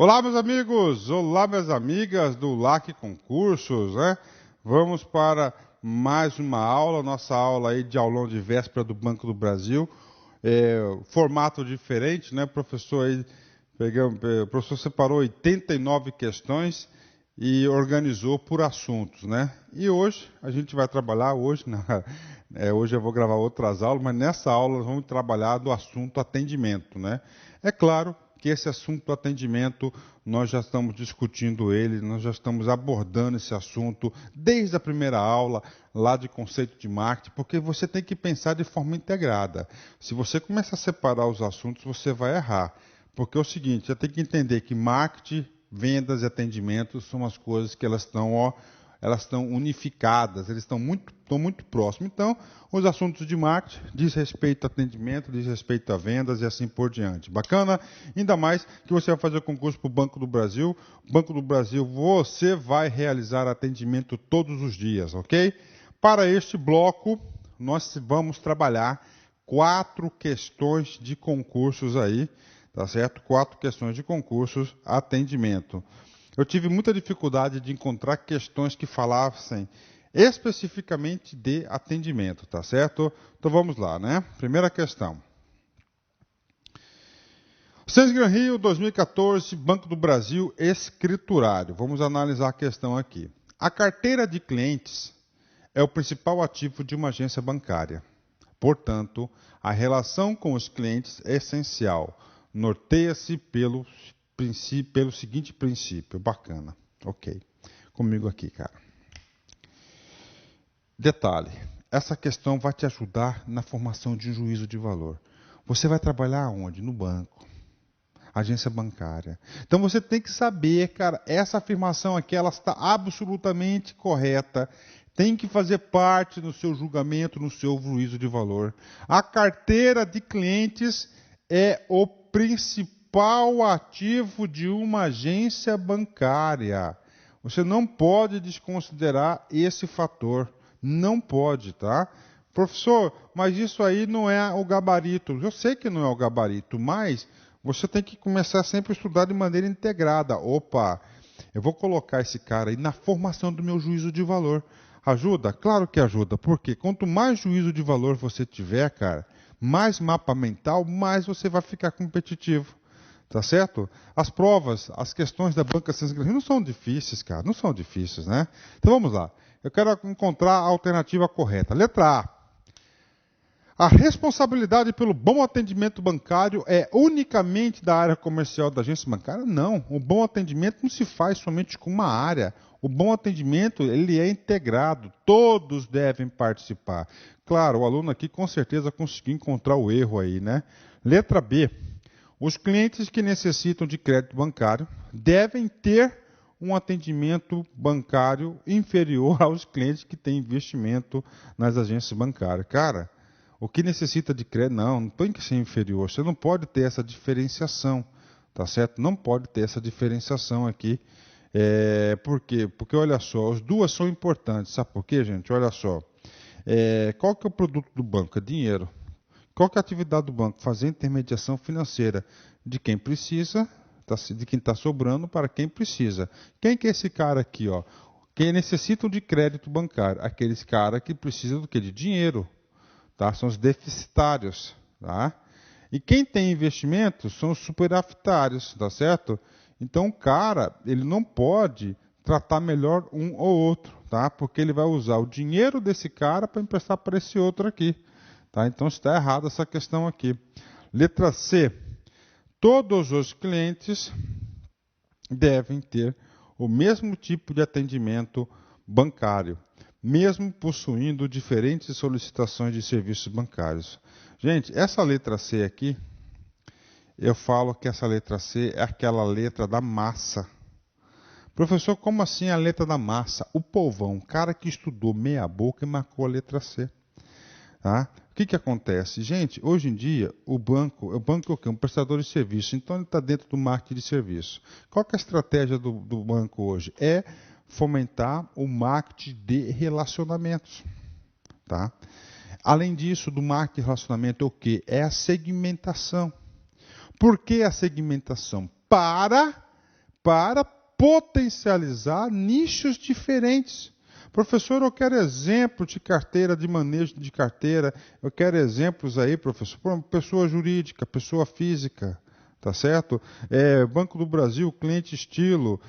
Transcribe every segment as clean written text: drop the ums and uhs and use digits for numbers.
Olá, meus amigos! Olá, minhas amigas do LAC Concursos, né? Vamos para mais uma aula, nossa aula aí de aulão de véspera do Banco do Brasil. Formato diferente, né? O professor separou 89 questões e organizou por assuntos, né? E hoje a gente vai trabalhar, hoje eu vou gravar outras aulas, mas nessa aula nós vamos trabalhar do assunto atendimento, né? É claro que esse assunto do atendimento, nós já estamos discutindo ele, nós já estamos abordando esse assunto desde a primeira aula, lá de conceito de marketing, porque você tem que pensar de forma integrada. Se você começar a separar os assuntos, você vai errar. Porque é o seguinte, você tem que entender que marketing, vendas e atendimento são as coisas que elas estão unificadas, eles estão muito próximos. Então, os assuntos de marketing diz respeito a atendimento, diz respeito a vendas e assim por diante. Bacana? Ainda mais que você vai fazer o concurso para o Banco do Brasil. Banco do Brasil, você vai realizar atendimento todos os dias, ok? Para este bloco, nós vamos trabalhar 4 questões de concursos aí, tá certo? 4 questões de concursos, atendimento. Eu tive muita dificuldade de encontrar questões que falassem especificamente de atendimento, tá certo? Então vamos lá, né? Primeira questão. Census Gran Rio 2014, Banco do Brasil, escriturário. Vamos analisar a questão aqui. A carteira de clientes é o principal ativo de uma agência bancária. Portanto, a relação com os clientes é essencial. Norteia-se pelo seguinte princípio. Bacana. Ok. Comigo aqui, cara. Detalhe. Essa questão vai te ajudar na formação de um juízo de valor. Você vai trabalhar onde? No banco. Agência bancária. Então você tem que saber, cara, essa afirmação aqui, ela está absolutamente correta. Tem que fazer parte no seu julgamento, no seu juízo de valor. A carteira de clientes é o principal ativo de uma agência bancária. Você não pode desconsiderar esse fator. Não pode, tá? Professor, mas isso aí não é o gabarito. Eu sei que não é o gabarito, mas você tem que começar sempre a estudar de maneira integrada. Opa, eu vou colocar esse cara aí na formação do meu juízo de valor. Ajuda? Claro que ajuda, porque quanto mais juízo de valor você tiver, cara, mais mapa mental, mais você vai ficar competitivo. Tá certo? As provas, as questões da banca Census Gran Rio não são difíceis, cara, não são difíceis, né? Então vamos lá. Eu quero encontrar a alternativa correta. Letra A. A responsabilidade pelo bom atendimento bancário é unicamente da área comercial da agência bancária? Não. O bom atendimento não se faz somente com uma área. O bom atendimento, ele é integrado. Todos devem participar. Claro, o aluno aqui com certeza conseguiu encontrar o erro aí, né? Letra B. Os clientes que necessitam de crédito bancário devem ter um atendimento bancário inferior aos clientes que têm investimento nas agências bancárias. Cara, o que necessita de crédito, não tem que ser inferior. Você não pode ter essa diferenciação, tá certo? Não pode ter essa diferenciação aqui. Por quê? Porque, olha só, as duas são importantes. Sabe por quê, gente? Olha só. Qual que é o produto do banco? É dinheiro. Qual que é a atividade do banco? Fazer intermediação financeira de quem precisa, de quem está sobrando para quem precisa. Quem que é esse cara aqui? Ó? Quem necessitam de crédito bancário? Aqueles caras que precisam do quê? De dinheiro. Tá? São os deficitários. Tá? E quem tem investimento são os superavitários, tá certo? Então o cara, ele não pode tratar melhor um ou outro, tá? Porque ele vai usar o dinheiro desse cara para emprestar para esse outro aqui. Tá? Então está errada essa questão aqui. Letra C. Todos os clientes devem ter o mesmo tipo de atendimento bancário, mesmo possuindo diferentes solicitações de serviços bancários. Gente, essa letra C aqui, eu falo que essa letra C é aquela letra da massa. Professor, como assim a letra da massa? O povão, o cara que estudou meia boca e marcou a letra C. Tá? O que acontece? Gente, hoje em dia, o banco é o quê? Um prestador de serviço, então ele está dentro do marketing de serviço. Qual que é a estratégia do banco hoje? É fomentar o marketing de relacionamentos. Tá? Além disso, do marketing de relacionamento, é o quê? É a segmentação. Por que a segmentação? Para para potencializar nichos diferentes. Professor, eu quero exemplo de carteira, de manejo de carteira, eu quero exemplos aí, professor, para pessoa jurídica, pessoa física, tá certo? Banco do Brasil, cliente estilo,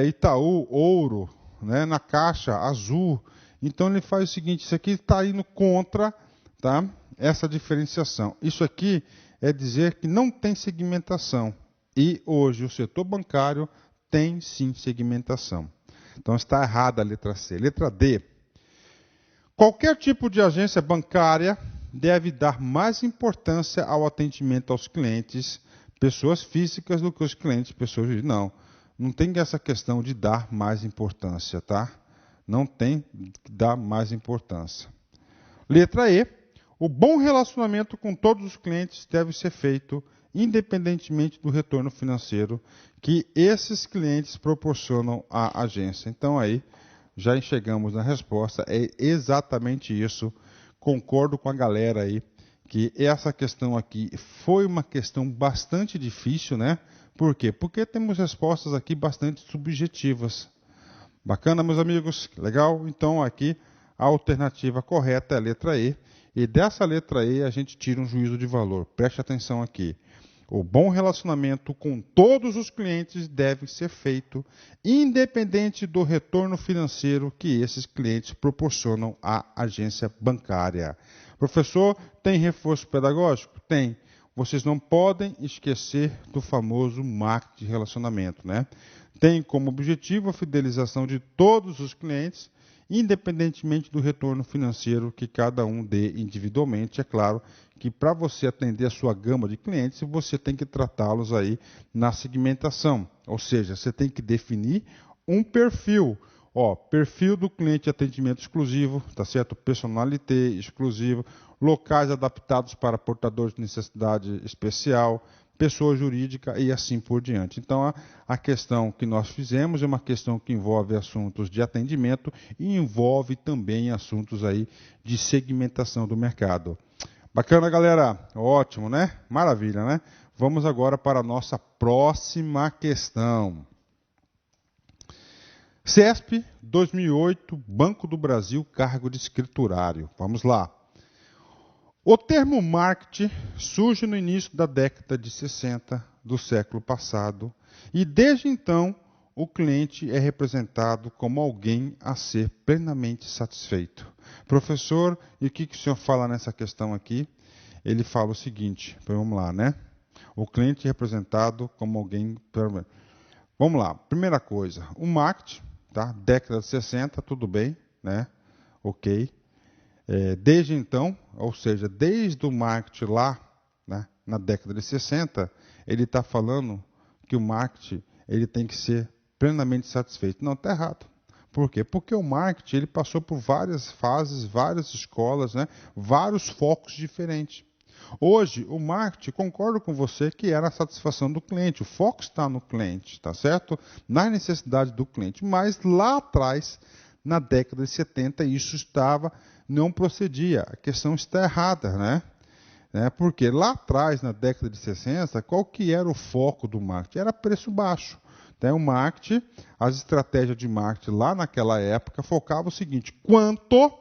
Itaú, ouro, né, na caixa, azul. Então ele faz o seguinte, isso aqui está indo contra, tá, essa diferenciação. Isso aqui é dizer que não tem segmentação. E hoje o setor bancário tem sim segmentação. Então está errada a letra C. Letra D. Qualquer tipo de agência bancária deve dar mais importância ao atendimento aos clientes, pessoas físicas, do que os clientes, pessoas jurídicas. Não tem essa questão de dar mais importância, tá? Não tem que dar mais importância. Letra E. O bom relacionamento com todos os clientes deve ser feito independentemente do retorno financeiro que esses clientes proporcionam à agência. Então aí já chegamos na resposta, é exatamente isso. Concordo com a galera aí que essa questão aqui foi uma questão bastante difícil, né? Por quê? Porque temos respostas aqui bastante subjetivas. Bacana, meus amigos? Legal? Então aqui a alternativa correta é a letra E. E dessa letra E a gente tira um juízo de valor. Preste atenção aqui. O bom relacionamento com todos os clientes deve ser feito, independente do retorno financeiro que esses clientes proporcionam à agência bancária. Professor, tem reforço pedagógico? Tem. Vocês não podem esquecer do famoso marketing de relacionamento, né? Tem como objetivo a fidelização de todos os clientes, independentemente do retorno financeiro que cada um dê individualmente. É claro que para você atender a sua gama de clientes, você tem que tratá-los aí na segmentação. Ou seja, você tem que definir um perfil. Perfil do cliente atendimento exclusivo, tá certo? Personalité exclusivo, locais adaptados para portadores de necessidade especial, pessoa jurídica e assim por diante. Então, a questão que nós fizemos é uma questão que envolve assuntos de atendimento e envolve também assuntos aí de segmentação do mercado. Bacana, galera? Ótimo, né? Maravilha, né? Vamos agora para a nossa próxima questão. CESP 2008, Banco do Brasil, cargo de escriturário. Vamos lá. O termo marketing surge no início da década de 60 do século passado e desde então o cliente é representado como alguém a ser plenamente satisfeito. Professor, e o que o senhor fala nessa questão aqui? Ele fala o seguinte, vamos lá, né? O cliente é representado como alguém... Vamos lá, primeira coisa, o marketing, tá? Década de 60, tudo bem, né? Ok. Desde então, ou seja, desde o marketing lá, né, na década de 60, ele está falando que o marketing ele tem que ser plenamente satisfeito. Não, está errado. Por quê? Porque o marketing ele passou por várias fases, várias escolas, né, vários focos diferentes. Hoje, o marketing, concordo com você que era a satisfação do cliente. O foco está no cliente, tá certo? Na necessidade do cliente. Mas lá atrás, na década de 70, isso não procedia. A questão está errada, né? Porque lá atrás, na década de 60, qual que era o foco do marketing? Era preço baixo. Então, o marketing, as estratégias de marketing lá naquela época focavam o seguinte: quanto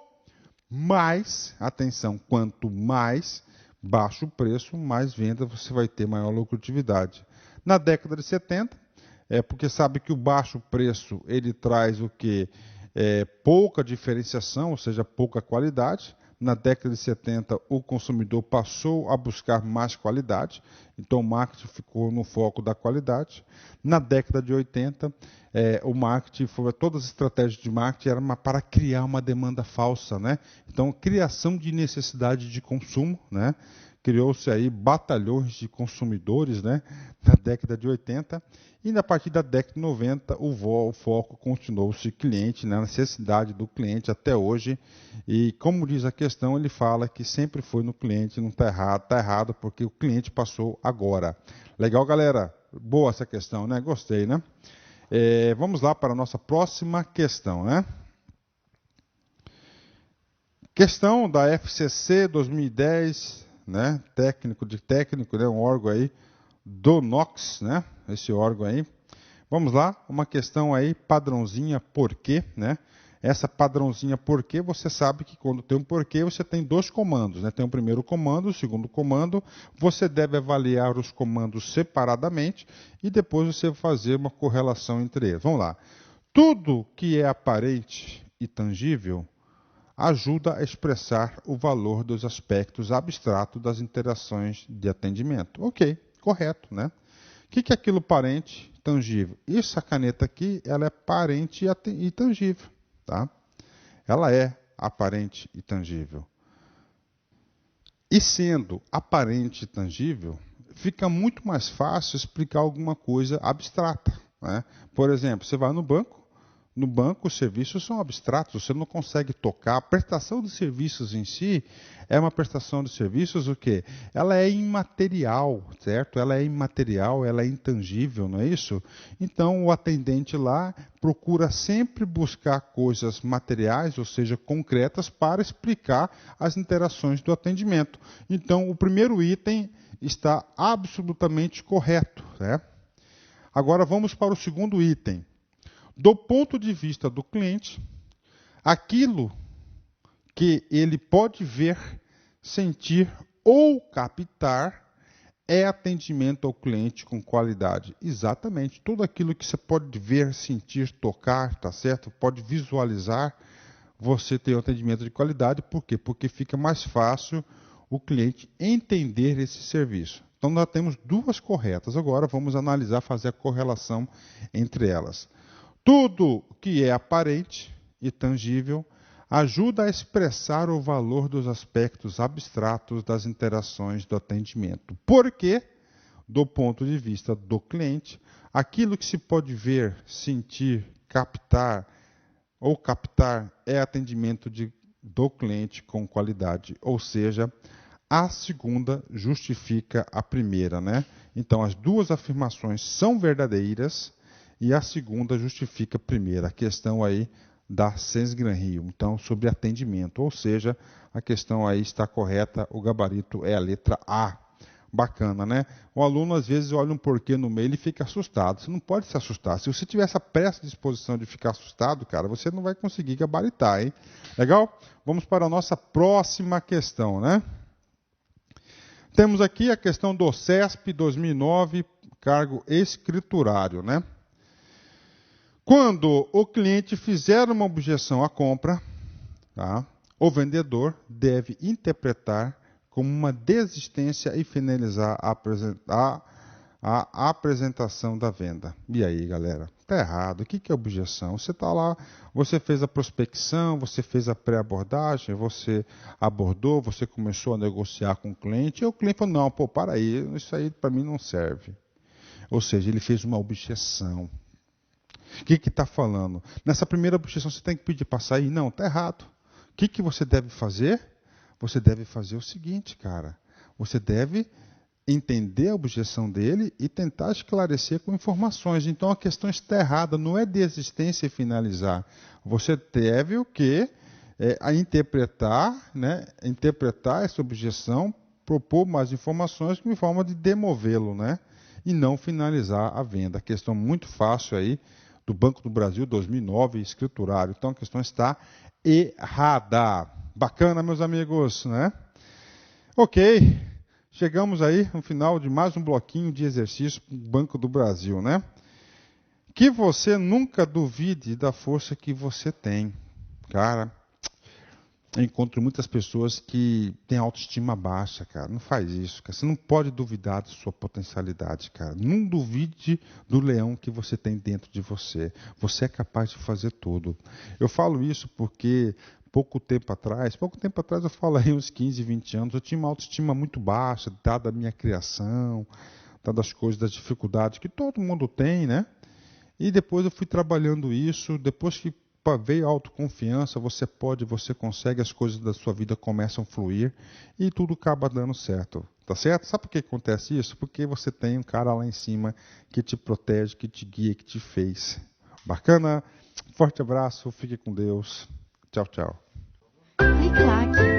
mais, atenção, quanto mais baixo o preço, mais venda você vai ter, maior lucratividade. Na década de 70, porque sabe que o baixo preço ele traz o quê? Pouca diferenciação, ou seja, pouca qualidade. Na década de 70, o consumidor passou a buscar mais qualidade, então o marketing ficou no foco da qualidade. Na década de 80, o marketing, todas as estratégias de marketing eram para criar uma demanda falsa, né? Então, criação de necessidade de consumo, né? Criou-se aí batalhões de consumidores, né, na década de 80, e a partir da década de 90 o foco continuou-se cliente, né, na necessidade do cliente até hoje. E como diz a questão, ele fala que sempre foi no cliente, não está errado porque o cliente passou agora. Legal, galera? Boa essa questão, né? Gostei, né? Vamos lá para a nossa próxima questão, né? Questão da FCC 2010, né? Técnico, né? Um órgão aí do NOx, né? Esse órgão aí. Vamos lá, uma questão aí, padrãozinha porquê, né? Essa padrãozinha porquê, você sabe que quando tem um porquê, você tem dois comandos, né? Tem o primeiro comando, o segundo comando. Você deve avaliar os comandos separadamente e depois você fazer uma correlação entre eles. Vamos lá. Tudo que é aparente e tangível ajuda a expressar o valor dos aspectos abstratos das interações de atendimento. Ok, correto, né? O que é aquilo parente, tangível? Essa caneta aqui, ela é parente e tangível, tá? Ela é aparente e tangível. E sendo aparente e tangível, fica muito mais fácil explicar alguma coisa abstrata, né? Por exemplo, você vai no banco, os serviços são abstratos, você não consegue tocar. A prestação de serviços em si é uma prestação de serviços o quê? Ela é imaterial, certo? Ela é imaterial, ela é intangível, não é isso? Então, o atendente lá procura sempre buscar coisas materiais, ou seja, concretas, para explicar as interações do atendimento. Então, o primeiro item está absolutamente correto, né? Agora, vamos para o segundo item. Do ponto de vista do cliente, aquilo que ele pode ver, sentir ou captar é atendimento ao cliente com qualidade. Exatamente. Tudo aquilo que você pode ver, sentir, tocar, tá certo? Pode visualizar, você tem um atendimento de qualidade. Por quê? Porque fica mais fácil o cliente entender esse serviço. Então, nós temos duas corretas. Agora, vamos analisar, fazer a correlação entre elas. Tudo que é aparente e tangível ajuda a expressar o valor dos aspectos abstratos das interações do atendimento. Porque, do ponto de vista do cliente, aquilo que se pode ver, sentir, captar é atendimento do cliente com qualidade. Ou seja, a segunda justifica a primeira, né? Então, as duas afirmações são verdadeiras e a segunda justifica a primeira. A questão aí da Sens-Gran-Rio, então, sobre atendimento. Ou seja, a questão aí está correta, o gabarito é a letra A. Bacana, né? O aluno, às vezes, olha um porquê no meio e fica assustado. Você não pode se assustar. Se você tiver essa predisposição de ficar assustado, cara, você não vai conseguir gabaritar, hein? Legal? Vamos para a nossa próxima questão, né? Temos aqui a questão do CESP 2009, cargo escriturário, né? Quando o cliente fizer uma objeção à compra, tá, o vendedor deve interpretar como uma desistência e finalizar a apresentação da venda. E aí, galera? Está errado. O que é objeção? Você está lá, você fez a prospecção, você fez a pré-abordagem, você abordou, você começou a negociar com o cliente, e o cliente falou, não, pô, para aí, isso aí para mim não serve. Ou seja, ele fez uma objeção. O que está falando? Nessa primeira objeção você tem que pedir para sair? Não, está errado. O que você deve fazer? Você deve fazer o seguinte, cara. Você deve entender a objeção dele e tentar esclarecer com informações. Então a questão está errada, não é desistência e finalizar. Você deve o quê? A interpretar, né? Interpretar essa objeção, propor mais informações em forma de demovê-lo, né? E não finalizar a venda. Questão muito fácil aí do Banco do Brasil 2009, escriturário. Então a questão está errada. Bacana, meus amigos, né? Ok. Chegamos aí no final de mais um bloquinho de exercício para o Banco do Brasil, né? Que você nunca duvide da força que você tem. Cara, eu encontro muitas pessoas que têm autoestima baixa, cara. Não faz isso, cara. Você não pode duvidar da sua potencialidade, cara. Não duvide do leão que você tem dentro de você. Você é capaz de fazer tudo. Eu falo isso porque pouco tempo atrás eu falo aí uns 15, 20 anos, eu tinha uma autoestima muito baixa, dada a minha criação, dadas as coisas, das dificuldades que todo mundo tem, né? E depois eu fui trabalhando isso, depois que veio a autoconfiança, você pode, você consegue, as coisas da sua vida começam a fluir e tudo acaba dando certo, tá certo? Sabe por que acontece isso? Porque você tem um cara lá em cima que te protege, que te guia, que te fez. Bacana? Forte abraço, fique com Deus. Tchau, tchau. Clique like.